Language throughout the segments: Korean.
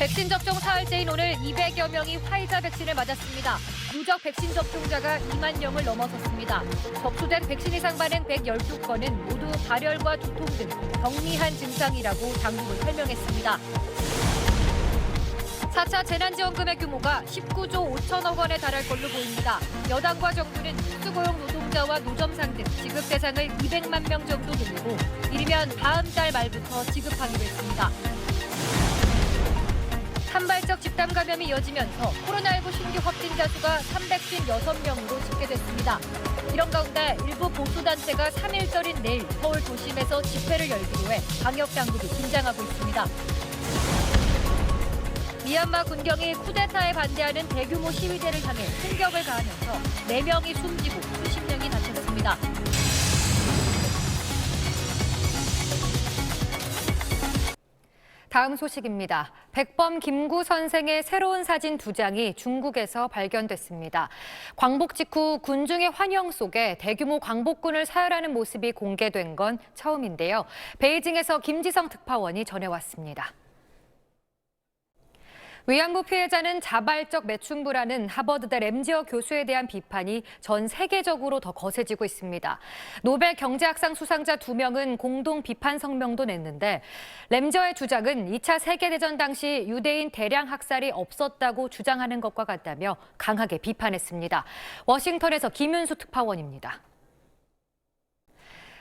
백신 접종 사흘째인 오늘 200여 명이 화이자 백신을 맞았습니다. 누적 백신 접종자가 2만 명을 넘어섰습니다. 접수된 백신 이상 반응 112건은 모두 발열과 두통 등 경미한 증상이라고 당국은 설명했습니다. 4차 재난지원금의 규모가 19조 5천억 원에 달할 걸로 보입니다. 여당과 정부는 특수고용 노동자와 노점상 등 지급 대상을 200만 명 정도 늘리고 이르면 다음 달 말부터 지급하기로 했습니다. 산발적 집단 감염이 이어지면서 코로나19 신규 확진자 수가 356명으로 집계됐습니다. 이런 가운데 일부 보수단체가 3일절인 내일 서울 도심에서 집회를 열기로 해 방역당국이 긴장하고 있습니다. 미얀마 군경이 쿠데타에 반대하는 대규모 시위대를 향해 공격을 가하면서 4명이 숨지고 수십 명이 다쳤습니다. 다음 소식입니다. 백범 김구 선생의 새로운 사진 2장이 중국에서 발견됐습니다. 광복 직후 군중의 환영 속에 대규모 광복군을 사열하는 모습이 공개된 건 처음인데요. 베이징에서 김지성 특파원이 전해왔습니다. 위안부 피해자는 자발적 매춘부라는 하버드대 램지어 교수에 대한 비판이 전 세계적으로 더 거세지고 있습니다. 노벨 경제학상 수상자 2명은 공동 비판 성명도 냈는데 램지어의 주장은 2차 세계대전 당시 유대인 대량 학살이 없었다고 주장하는 것과 같다며 강하게 비판했습니다. 워싱턴에서 김윤수 특파원입니다.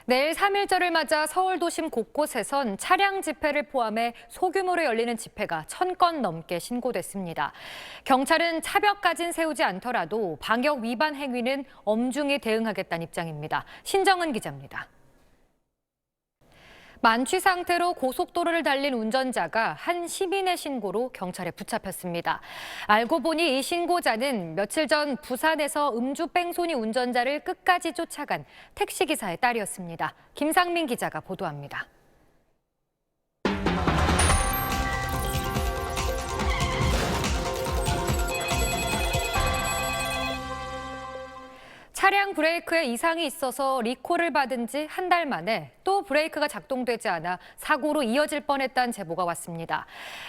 내일 3.1절을 맞아 서울 도심 곳곳에선 차량 집회를 포함해 소규모로 열리는 집회가 1000건 넘게 신고됐습니다. 경찰은 차벽까진 세우지 않더라도 방역 위반 행위는 엄중히 대응하겠다는 입장입니다. 신정은 기자입니다. 만취 상태로 고속도로를 달린 운전자가 한 시민의 신고로 경찰에 붙잡혔습니다. 알고 보니 이 신고자는 며칠 전 부산에서 음주 뺑소니 운전자를 끝까지 쫓아간 택시기사의 딸이었습니다. 김상민 기자가 보도합니다. 차량 브레이크에 이상이 있어서 리콜을 받은 지 한 달 만에 또 브레이크가 작동되지 않아 사고로 이어질 뻔했다는 제보가 왔습니다.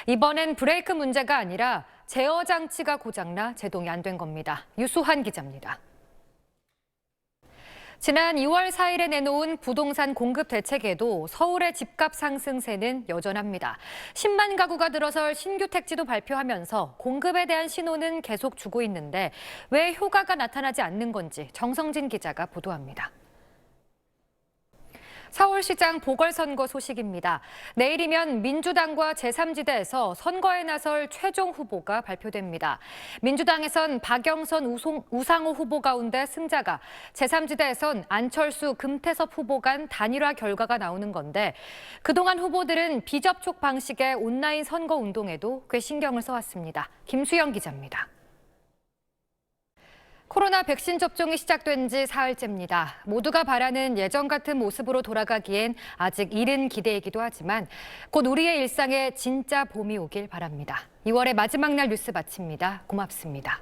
이번엔 브레이크 문제가 아니라 제어 장치가 고장나 제동이 안 된 겁니다. 유수환 기자입니다. 지난 2월 4일에 내놓은 부동산 공급 대책에도 서울의 집값 상승세는 여전합니다. 10만 가구가 들어설 신규 택지도 발표하면서 공급에 대한 신호는 계속 주고 있는데 왜 효과가 나타나지 않는 건지 정성진 기자가 보도합니다. 서울시장 보궐선거 소식입니다. 내일이면 민주당과 제3지대에서 선거에 나설 최종 후보가 발표됩니다. 민주당에선 박영선, 우상호 후보 가운데 승자가, 제3지대에선 안철수, 금태섭 후보 간 단일화 결과가 나오는 건데 그동안 후보들은 비접촉 방식의 온라인 선거 운동에도 꽤 신경을 써왔습니다. 김수영 기자입니다. 코로나 백신 접종이 시작된 지 사흘째입니다. 모두가 바라는 예전 같은 모습으로 돌아가기엔 아직 이른 기대이기도 하지만 곧 우리의 일상에 진짜 봄이 오길 바랍니다. 2월의 마지막 날 뉴스 마칩니다. 고맙습니다.